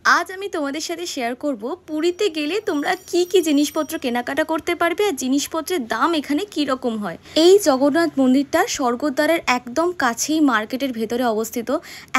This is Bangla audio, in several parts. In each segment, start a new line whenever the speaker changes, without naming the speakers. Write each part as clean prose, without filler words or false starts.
আজ আমি তোমাদের সাথে শেয়ার করব পুরীতে গেলে তোমরা কি কি জিনিসপত্র কেনাকাটা করতে পারবে আর জিনিসপত্রের দাম এখানে কি রকম হয়। এই জগন্নাথ মন্দিরটা স্বর্গদ্বারের একদম কাছেই মার্কেটের ভেতরে অবস্থিত।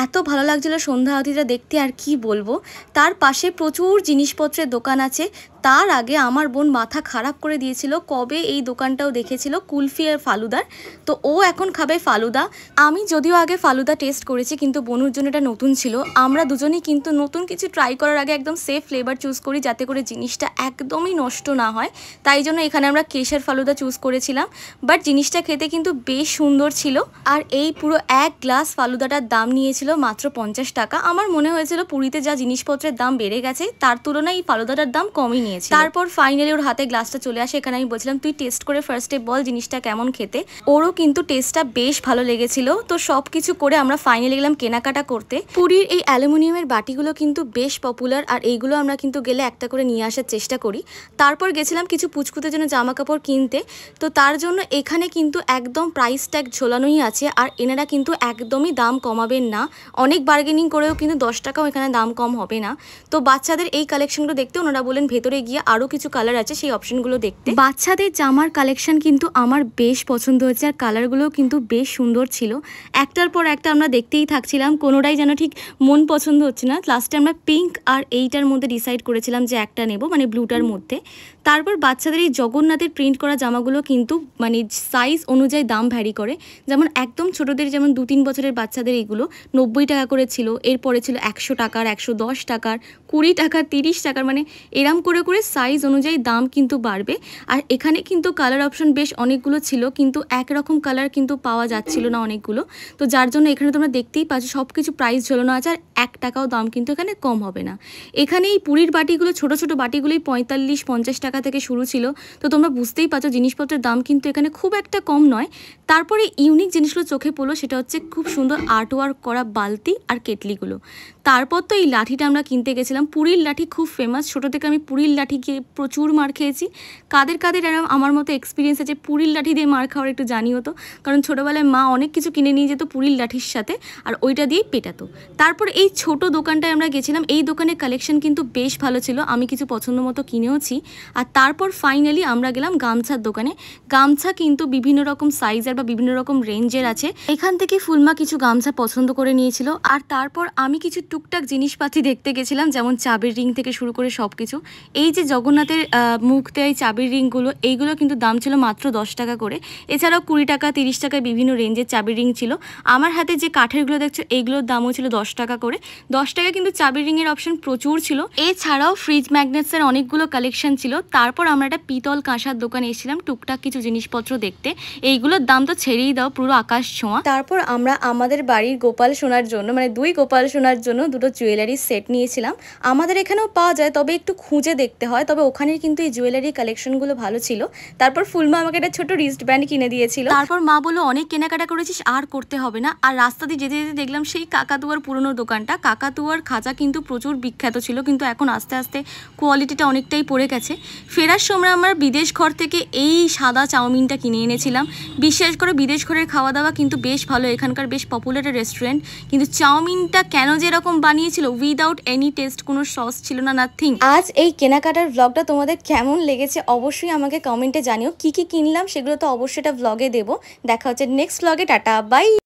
এত ভালো লাগছিল সন্ধ্যা আরতিটা দেখতে, আর কি বলবো। তার পাশে প্রচুর জিনিসপত্রের দোকান আছে। তার আগে আমার বোন মাথা খারাপ করে দিয়েছিল, কবে এই দোকানটাও দেখেছিল কুলফি আর ফালুদার। তো ও এখন খাবে ফালুদা। আমি যদিও আগে ফালুদা টেস্ট করেছি, কিন্তু বনুর জন্য এটা নতুন ছিল। আমরা দুজনেই কিন্তু নতুন কিছু ট্রাই করার আগে একদম সেফ ফ্লেভার চুজ করি, যাতে করে জিনিসটা একদমই নষ্ট না হয়। তাই জন্য এখানে আমরা কেশর ফালুদা চুজ করেছিলাম। বাট জিনিসটা খেতে কিন্তু বেশ সুন্দর ছিল। আর এই পুরো এক গ্লাস ফালুদাটার দাম নিয়েছিল মাত্র 50 টাকা। আমার মনে হয়েছিল পুরীতে যা জিনিসপত্রের দাম বেড়ে গেছে, তার তুলনায় এই ফালুদাটার দাম কমই নিয়েছে। তারপর ফাইনালি ওর হাতে গ্লাসটা চলে আসে। এখানে আমি বলছিলাম তুই টেস্ট করে ফার্স্টে বল জিনিসটা কেমন খেতে। ওরও কিন্তু টেস্টটা বেশ ভালো লেগেছিল। তো সবকিছু করে আমরা ফাইনালি গেলাম কেনাকাটা করতে। পুরীর এই অ্যালুমিনিয়ামের বাটিগুলো কিন্তু বেশ পপুলার, আর এইগুলো আমরা কিন্তু গেলে একটা করে নিয়ে আসার চেষ্টা করি। তারপর গেছিলাম কিছু পুচকুদের জন্য জামা কাপড় কিনতে। তো তার জন্য এখানে কিন্তু একদম প্রাইস ট্যাগ ঝোলানোই আছে, আর এনারা কিন্তু একদমই দাম কমাবেন না। অনেক বার্গেনিং করেও কিন্তু 10 টাকাও এখানে দাম কম হবে না। তো বাচ্চাদের এই কালেকশনগুলো দেখতে ওনারা বলেন ভেতরে গিয়ে আরও কিছু কালার আছে, সেই অপশনগুলো দেখতে। বাচ্চাদের জামার কালেকশন কিন্তু আমার বেশ পছন্দ হয়েছে, আর কালারগুলোও কিন্তু বেশ সুন্দর ছিল। একটার পর একটা আমরা দেখতেই থাকছিলাম, কোনোটাই যেন ঠিক মন পছন্দ হচ্ছে না। লাস্টে আমরা পিঙ্ক আর এইটার মধ্যে ডিসাইড করেছিলাম যে একটা নেব, মানে ব্লুটার মধ্যে। তারপর বাচ্চাদের এই জগন্নাথের প্রিন্ট করা জামাগুলো কিন্তু মানে সাইজ অনুযায়ী দাম ভ্যারি করে। যেমন একদম ছোটোদের, যেমন 2-3 বছরের বাচ্চাদের এইগুলো 90 টাকা করে ছিল। এরপরে ছিল 100 টাকার, 110 টাকার, 20 টাকার, 30 টাকার, মানে এরম করে করে সাইজ অনুযায়ী দাম কিন্তু বাড়বে। আর এখানে কিন্তু কালার অপশন বেশ অনেকগুলো ছিল, কিন্তু একরকম কালার কিন্তু পাওয়া যাচ্ছিল না অনেকগুলো। তো যার জন্য এখানে তোমরা দেখতেই পাচ্ছ সব কিছু প্রাইস ঝোলানো আছে, আর 1 টাকাও দাম কিন্তু এখানে কম হবে না। এখানে এই পুরীর বাটিগুলো, ছোটো ছোটো বাটিগুলোই 45-50 টাকা থেকে শুরু ছিল। তো তোমরা বুঝতেই পারছো জিনিসপত্রের দাম কিন্তু এখানে খুব একটা কম নয়। তারপরে ইউনিক জিনিসগুলো চোখে পড়লো, সেটা হচ্ছে খুব সুন্দর আর্ট ওয়ার্ক করা বালতি আর কেটলিগুলো। তারপর তো এই লাঠিটা আমরা কিনতে গেছিলাম। পুরীর লাঠি খুব ফেমাস, ছোটো থেকে আমি পুরীর লাঠি গিয়ে প্রচুর মার খেয়েছি। কাদের কাদের আমার মতো এক্সপিরিয়েন্স আছে পুরীর লাঠি দিয়ে মার খাওয়ার, একটু জানিও তো। কারণ ছোটোবেলায় মা অনেক কিছু কিনে নিয়ে যেত পুরীর লাঠির সাথে, আর ওইটা দিয়েই পেটাতো। তারপর এই ছোট দোকানটায় আমরা গেছিলাম। এই দোকানের কালেকশন কিন্তু বেশ ভালো ছিল, আমি কিছু পছন্দ মতো কিনেওছি। আর তারপর ফাইনালি আমরা গেলাম গামছার দোকানে। গামছা কিন্তু বিভিন্ন রকম সাইজের বা বিভিন্ন রকম রেঞ্জের আছে। এখান থেকে ফুলমা কিছু গামছা পছন্দ করে নিয়েছিল। আর তারপর আমি কিছু টুকটাক জিনিসপাতি দেখতে গেছিলাম, যেমন চাবির রিং থেকে শুরু করে সব কিছু। এই যে জগন্নাথের মুখ দেয় চাবির রিংগুলো, এইগুলো কিন্তু দাম ছিল মাত্র 10 টাকা করে। এছাড়াও 20 টাকা, 30 টাকায় বিভিন্ন রেঞ্জের চাবির রিং ছিল। আমার হাতে যে কাঠেরগুলো দেখছো, এইগুলোর দামও ছিল 10 টাকা করে। 10 টাকা কিন্তু চাবির রিংয়ের অপশন প্রচুর ছিল। এছাড়াও ফ্রিজ ম্যাগনেটসের অনেকগুলো কালেকশন ছিল। তারপর আমরা একটা পিতল কাঁসার দোকানে এসেছিলাম টুকটাক কিছু জিনিসপত্র দেখতে। এইগুলোর দাম তো ছেড়েই দাও, পুরো আকাশ ছোঁয়া। তারপর আমরা আমাদের বাড়ির গোপাল সোনার জন্য, মানে 2 গোপাল সোনার জন্য 2টো জুয়েলারি সেট নিয়েছিলাম। আমাদের এখানেও পাওয়া যায়, তবে একটু খুঁজে দেখতে হয়। তবে ওখানের কিন্তু এই জুয়েলারি কালেকশনগুলো ভালো ছিল। তারপর ফুলমা আমাকে একটা ছোট রিস্ট ব্যান্ড কিনে দিয়েছিল। তারপর মা বললো অনেক কেনাকাটা করেছিস, আর করতে হবে না। আর রাস্তা দিয়ে যেতে যেতে দেখলাম সেই কাকাতুয়ার পুরনো দোকানটা। কাকাতুয়ার খাঁচা কিন্তু প্রচুর বিখ্যাত ছিল, কিন্তু এখন আস্তে আস্তে কোয়ালিটিটা অনেকটাই পড়ে গেছে। ফেরার সময় আমরা বিদেশ ঘর থেকে এই সাদা চাউমিনটা কিনে এনেছিলাম। বিশেষ করে বিদেশ ঘরের খাওয়া দাওয়া কিন্তু বেশ ভালো, এখানকার বেশ পপুলার রেস্টুরেন্ট। কিন্তু চাউমিনটা কেন যেরকম বানিয়েছিল, উইদাউট এনি টেস্ট, কোনো সস ছিল না, নাথিং। আজ এই কেনাকাটার ব্লগটা তোমাদের কেমন লেগেছে অবশ্যই আমাকে কমেন্টে জানিও। কি কি কিনলাম সেগুলো তো অবশ্যই এটা ব্লগে দেবো। দেখা হচ্ছে নেক্সট ব্লগে। Tata, by.